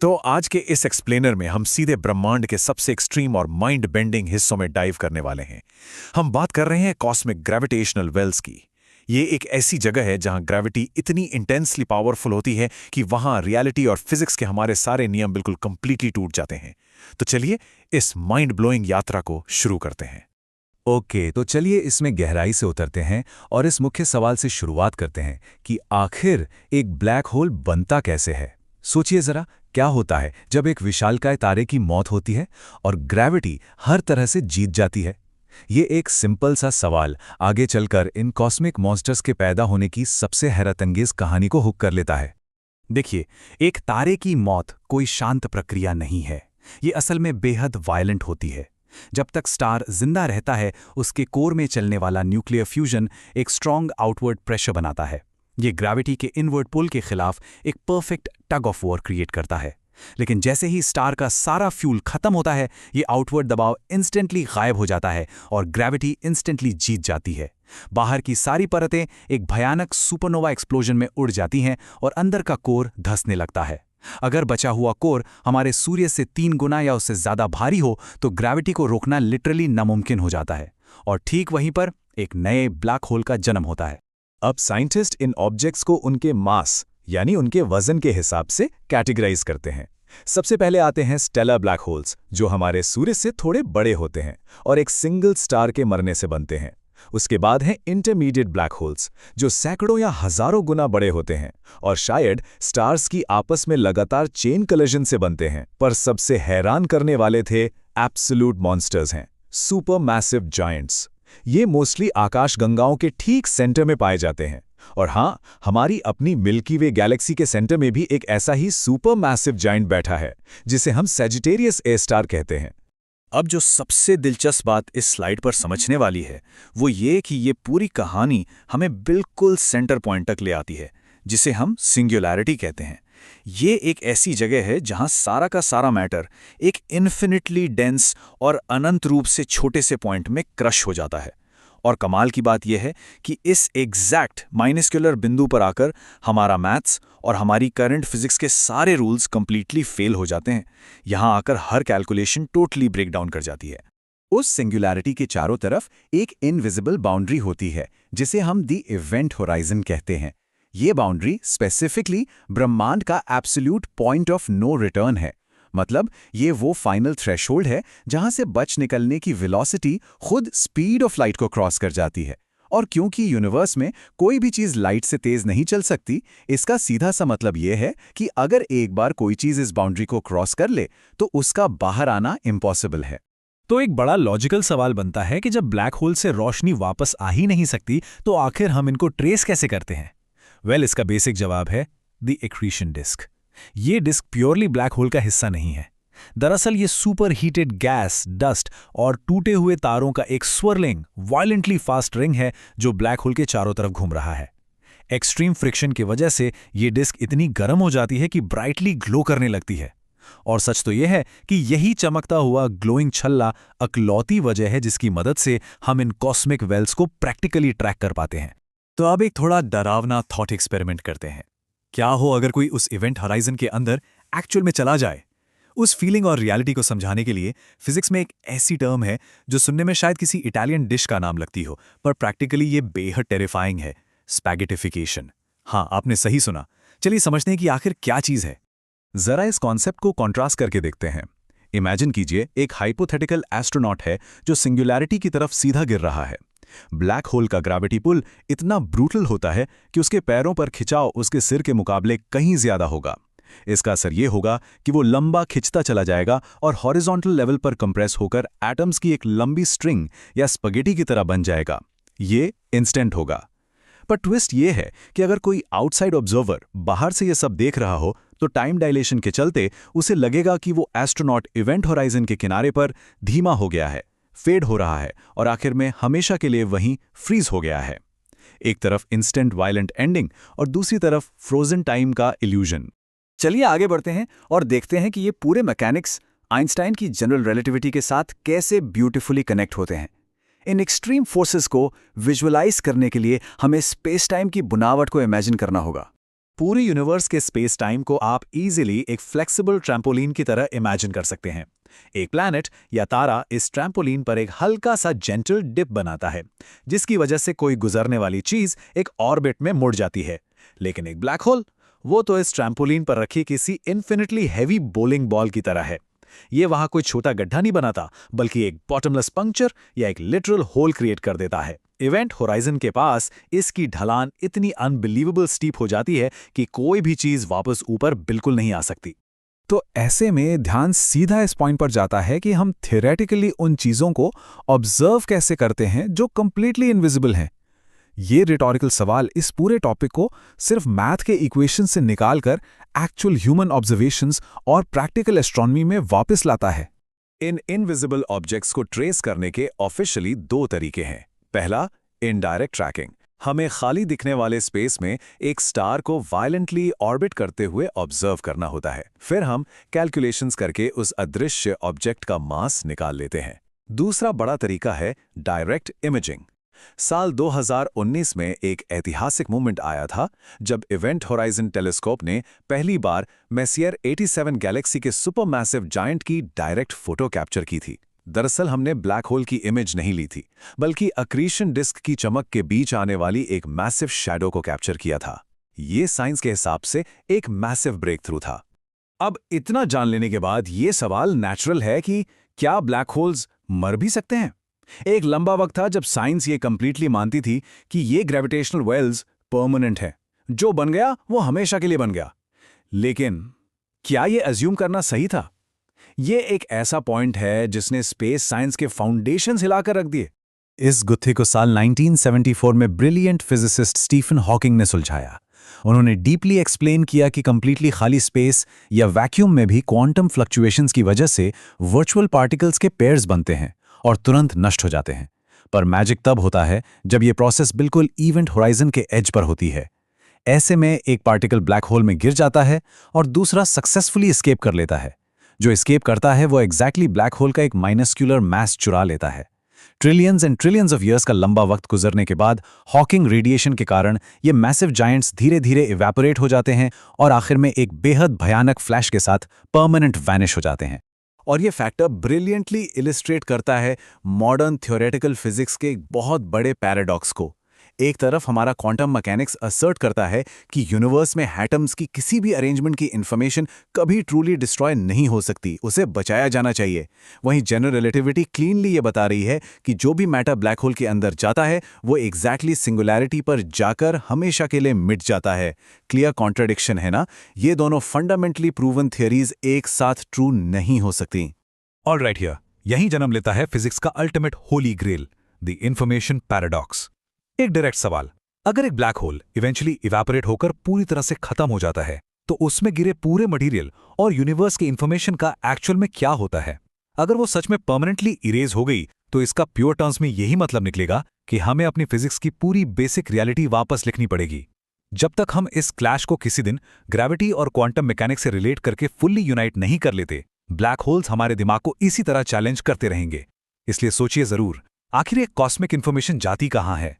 तो आज के इस एक्सप्लेनर में हम सीधे ब्रह्मांड के सबसे एक्सट्रीम और माइंड बेंडिंग हिस्सों में डाइव करने वाले हैं। हम बात कर रहे हैं कॉस्मिक ग्रेविटेशनल वेल्स की। ये एक ऐसी जगह है जहां ग्रेविटी इतनी इंटेंसली पावरफुल होती है कि वहां रियलिटी और फिजिक्स के हमारे सारे नियम बिल्कुल कंप्लीटली टूट जाते हैं। तो चलिए इस माइंड ब्लोइंग यात्रा को शुरू करते हैं। ओके, तो चलिए इसमें गहराई से उतरते हैं और इस मुख्य सवाल से शुरुआत करते हैं कि आखिर एक ब्लैक होल बनता कैसे है। सोचिए जरा, क्या होता है जब एक विशालकाय तारे की मौत होती है और ग्रेविटी हर तरह से जीत जाती है। ये एक सिंपल सा सवाल आगे चलकर इन कॉस्मिक मॉन्स्टर्स के पैदा होने की सबसे हैरतअंगेज कहानी को हुक कर लेता है। देखिए, एक तारे की मौत कोई शांत प्रक्रिया नहीं है। ये असल में बेहद वायलेंट होती है। जब तक स्टार जिंदा रहता है, उसके कोर में चलने वाला न्यूक्लियर फ्यूजन एक स्ट्रॉन्ग आउटवर्ड प्रेशर बनाता है। ये ग्रेविटी के इनवर्ड पुल के खिलाफ एक perfect tug of war create करता है। लेकिन जैसे ही स्टार का सारा फ्यूल खत्म होता है, ये आउटवर्ड दबाव इंस्टेंटली गायब हो जाता है और ग्रेविटी इंस्टेंटली जीत जाती है। बाहर की सारी परतें एक भयानक सुपरनोवा एक्सप्लोजन में उड़ जाती हैं और अंदर का कोर धंसने लगता है। अगर बचा हुआ कोर हमारे सूर्य से 3 गुना या उससे ज्यादा भारी हो तो ग्रेविटी को रोकना लिटरली नामुमकिन हो जाता है और ठीक वहीं पर एक नए ब्लैक होल का जन्म होता है। अब साइंटिस्ट इन ऑब्जेक्ट्स को उनके मास यानी उनके वजन के हिसाब से कैटेगराइज करते हैं। सबसे पहले आते हैं स्टेलर ब्लैक होल्स, जो हमारे सूर्य से थोड़े बड़े होते हैं और एक सिंगल स्टार के मरने से बनते हैं। उसके बाद हैं इंटरमीडिएट ब्लैक होल्स, जो सैकड़ों या हजारों गुना बड़े होते हैं और शायद स्टार्स की आपस में लगातार चेन कलिजन से बनते हैं। पर सबसे हैरान करने वाले थे एब्सोल्यूट मॉन्स्टर्स हैं, सुपर मैसिव जायंट्स। ये मोस्टली आकाशगंगाओं के ठीक सेंटर में पाए जाते हैं। और हाँ, हमारी अपनी मिल्की वे गैलेक्सी के सेंटर में भी एक ऐसा ही सुपर मैसिव जायंट बैठा है, जिसे हम सैजिटेरियस ए स्टार कहते हैं। अब जो सबसे दिलचस्प बात इस स्लाइड पर समझने वाली है, वो ये कि ये पूरी कहानी हमें बिल्कुल सेंटर पॉइंट तक ले आती है, जिसे हम सिंगुलैरिटी कहते हैं। ये एक ऐसी जगह है जहां सारा का सारा मैटर एक इन्फिनिटली डेंस और अनंत रूप से छोटे से पॉइंट में क्रश हो जाता है। और कमाल की बात यह है कि इस एग्जैक्ट माइनस्क्यूलर बिंदु पर आकर हमारा मैथ्स और हमारी करंट फिजिक्स के सारे रूल्स कंप्लीटली फेल हो जाते हैं। यहां आकर हर कैलकुलेशन टोटली ब्रेक डाउन कर जाती है। उस सिंगुलैरिटी के चारों तरफ एक इनविजिबल बाउंड्री होती है, जिसे हम दी इवेंट होराइजन कहते हैं। ये बाउंड्री स्पेसिफिकली ब्रह्मांड का absolute point of no return है। मतलब ये वो फाइनल थ्रेशोल्ड है जहां से बच निकलने की वेलोसिटी खुद स्पीड ऑफ लाइट को क्रॉस कर जाती है। और क्योंकि यूनिवर्स में कोई भी चीज लाइट से तेज नहीं चल सकती, इसका सीधा सा मतलब यह है कि अगर एक बार कोई चीज इस बाउंड्री को क्रॉस कर ले तो उसका बाहर आना इम्पॉसिबल है। तो एक बड़ा लॉजिकल सवाल बनता है कि जब ब्लैक होल से रोशनी वापस आ ही नहीं सकती, तो आखिर हम इनको ट्रेस कैसे करते हैं? इसका बेसिक जवाब है द एक्रीशन डिस्क। ये डिस्क प्योरली ब्लैक होल का हिस्सा नहीं है। दरअसल ये सुपर हीटेड गैस, डस्ट और टूटे हुए तारों का एक स्वर्लिंग, वायलेंटली फास्ट रिंग है जो ब्लैक होल के चारों तरफ घूम रहा है। एक्सट्रीम फ्रिक्शन की वजह से ये डिस्क इतनी गर्म हो जाती है कि ब्राइटली ग्लो करने लगती है। और सच तो यह है कि यही चमकता हुआ ग्लोइंग छल्ला अकलौती वजह है जिसकी मदद से हम इन कॉस्मिक वेल्स को प्रैक्टिकली ट्रैक कर पाते हैं। तो अब एक थोड़ा डरावना थॉट एक्सपेरिमेंट करते हैं। क्या हो अगर कोई उस इवेंट हराइजन के अंदर एक्चुअल में चला जाए? उस फीलिंग और रियलिटी को समझाने के लिए फिजिक्स में एक ऐसी टर्म है जो सुनने में शायद किसी इटालियन डिश का नाम लगती हो, पर प्रैक्टिकली ये बेहद टेरिफाइंग है। स्पैगेटिफिकेशन। हाँ, आपने सही सुना। चलिए समझते हैं कि आखिर क्या चीज है। जरा इस कॉन्सेप्ट को कॉन्ट्रास्ट करके देखते हैं। इमेजिन कीजिए, एक हाइपोथेटिकल एस्ट्रोनॉट है जो सिंगुलैरिटी की तरफ सीधा गिर रहा है। ब्लैक होल का ग्रेविटी पुल इतना ब्रूटल होता है कि उसके पैरों पर खिंचाव उसके सिर के मुकाबले कहीं ज्यादा होगा। इसका असर ये होगा कि वो लंबा खिंचता चला जाएगा और हॉरिजॉन्टल लेवल पर कंप्रेस होकर एटम्स की एक लंबी स्ट्रिंग या स्पगेटी की तरह बन जाएगा। ये इंस्टेंट होगा। पर ट्विस्ट ये है कि अगर कोई आउटसाइड ऑब्जर्वर बाहर से ये सब देख रहा हो तो टाइम डायलेशन के चलते उसे लगेगा कि वो एस्ट्रोनॉट इवेंट होराइजन के किनारे पर धीमा हो गया है, फेड हो रहा है और आखिर में हमेशा के लिए वहीं फ्रीज हो गया है। एक तरफ इंस्टेंट वायलेंट एंडिंग और दूसरी तरफ फ्रोजन टाइम का इल्यूजन। चलिए आगे बढ़ते हैं और देखते हैं कि ये पूरे मैकेनिक्स आइंस्टाइन की जनरल रिलेटिविटी के साथ कैसे ब्यूटीफुली कनेक्ट होते हैं। इन एक्सट्रीम फोर्सेस को विजुअलाइज करने के लिए हमें स्पेस टाइम की बुनावट को इमेजिन करना होगा। पूरे यूनिवर्स के स्पेस टाइम को आप इजीली एक फ्लेक्सिबल ट्रैम्पोलिन की तरह इमेजिन कर सकते हैं। एक प्लैनेट या तारा इस ट्रैम्पोलिन पर एक हल्का सा जेंटल डिप बनाता है, जिसकी वजह से कोई गुजरने वाली चीज एक ऑर्बिट में मुड़ जाती है। लेकिन एक ब्लैक होल, वो तो इस ट्रैम्पोलिन पर रखी किसी इन्फिनिटली हैवी बोलिंग बॉल की तरह है। ये वहां कोई छोटा गड्ढा नहीं बनाता, बल्कि एक बॉटमलेस पंक्चर या एक लिटरल होल क्रिएट कर देता है। इवेंट होराइजन के पास इसकी ढलान इतनी अनबिलीवेबल स्टीप हो जाती है कि कोई भी चीज वापस ऊपर बिल्कुल नहीं आ सकती। तो ऐसे में ध्यान सीधा इस पॉइंट पर जाता है कि हम थियोरेटिकली उन चीज़ों को ऑब्जर्व कैसे करते हैं जो कंप्लीटली इनविजिबल हैं। ये रिटोरिकल सवाल इस पूरे टॉपिक को सिर्फ मैथ के इक्वेशन से निकालकर एक्चुअल ह्यूमन ऑब्जर्वेशंस और प्रैक्टिकल एस्ट्रोनॉमी में वापस लाता है। इन इनविजिबल ऑब्जेक्ट्स को ट्रेस करने के ऑफिशियली 2 तरीके हैं। पहला, इनडायरेक्ट ट्रैकिंग। हमें खाली दिखने वाले स्पेस में एक स्टार को वायलेंटली ऑर्बिट करते हुए ऑब्जर्व करना होता है। फिर हम कैलकुलेशंस करके उस अदृश्य ऑब्जेक्ट का मास निकाल लेते हैं। दूसरा बड़ा तरीका है डायरेक्ट इमेजिंग। साल 2019 में एक ऐतिहासिक मोमेंट आया था जब इवेंट होराइजन टेलीस्कोप ने पहली बार मेसियर 87 गैलेक्सी के सुपरमैसिव जायंट की डायरेक्ट फोटो कैप्चर की थी। दरअसल हमने ब्लैक होल की इमेज नहीं ली थी, बल्कि अक्रीशन डिस्क की चमक के बीच आने वाली एक मैसिव शैडो को कैप्चर किया था। ये साइंस के हिसाब से एक मैसिव ब्रेक थ्रू था। अब इतना जान लेने के बाद ये सवाल नेचुरल है कि क्या ब्लैक होल्स मर भी सकते हैं? एक लंबा वक्त था जब साइंस ये कंप्लीटली मानती थी कि ये ग्रेविटेशनल वेल्स परमानेंट है, जो बन गया वो हमेशा के लिए बन गया। लेकिन क्या ये अज्यूम करना सही था? ये एक ऐसा पॉइंट है जिसने स्पेस साइंस के फाउंडेशंस हिलाकर रख दिए। इस गुत्थी को साल 1974 में ब्रिलियंट फिजिसिस्ट स्टीफन हॉकिंग ने सुलझाया। उन्होंने डीपली एक्सप्लेन किया कि कंप्लीटली खाली स्पेस या वैक्यूम में भी क्वांटम फ्लक्चुएशंस की वजह से वर्चुअल पार्टिकल्स के पेयर्स बनते हैं और तुरंत नष्ट हो जाते हैं। पर मैजिक तब होता है जब ये प्रोसेस बिल्कुल इवेंट होराइजन के एज पर होती है। ऐसे में एक पार्टिकल ब्लैक होल में गिर जाता है और दूसरा सक्सेसफुली एस्केप कर लेता है। जो एस्केप करता है वो एग्जैक्टली ब्लैक होल का एक माइनस्क्यूलर मैस चुरा लेता है। Trillions and trillions of years का लंबा वक्त गुजरने के बाद हॉकिंग रेडिएशन के कारण ये मैसिव जायंट्स धीरे धीरे इवेपोरेट हो जाते हैं और आखिर में एक बेहद भयानक फ्लैश के साथ परमानेंट वैनिश हो जाते हैं। और ये फैक्टर ब्रिलियंटली इलिस्ट्रेट करता है मॉडर्न थ्योरेटिकल फिजिक्स के एक बहुत बड़े पैराडॉक्स को। एक तरफ हमारा क्वांटम मैकेनिक्स असर्ट करता है कि यूनिवर्स में एटम्स की किसी भी अरेंजमेंट की इंफॉर्मेशन कभी ट्रूली डिस्ट्रॉय नहीं हो सकती, उसे बचाया जाना चाहिए। वहीं जनरल रिलेटिविटी क्लीनली ये बता रही है कि जो भी मैटर ब्लैक होल के अंदर जाता है वो एग्जैक्टली सिंगुलैरिटी पर जाकर हमेशा के लिए मिट जाता है। क्लियर कॉन्ट्राडिक्शन है ना? ये दोनों फंडामेंटली प्रूवन थियरीज एक साथ ट्रू नहीं हो सकती। ऑल राइट, हियर यहीं जन्म लेता है फिजिक्स का ultimate holy grail, the information paradox. एक डायरेक्ट सवाल, अगर एक ब्लैक होल इवेंचुअली इवेपोरेट होकर पूरी तरह से खत्म हो जाता है तो उसमें गिरे पूरे मटेरियल और यूनिवर्स की इंफॉर्मेशन का एक्चुअल में क्या होता है? अगर वो सच में परमानेंटली इरेज हो गई तो इसका प्योर टर्म्स में यही मतलब निकलेगा कि हमें अपनी फिजिक्स की पूरी बेसिक रियलिटी वापस लिखनी पड़ेगी। जब तक हम इस क्लैश को किसी दिन ग्रेविटी और क्वांटम मैकेनिक्स से रिलेट करके फुल्ली यूनाइट नहीं कर लेते, ब्लैक होल्स हमारे दिमाग को इसी तरह चैलेंज करते रहेंगे। इसलिए सोचिए जरूर, आखिर ये कॉस्मिक इंफॉर्मेशन जाती कहाँ है?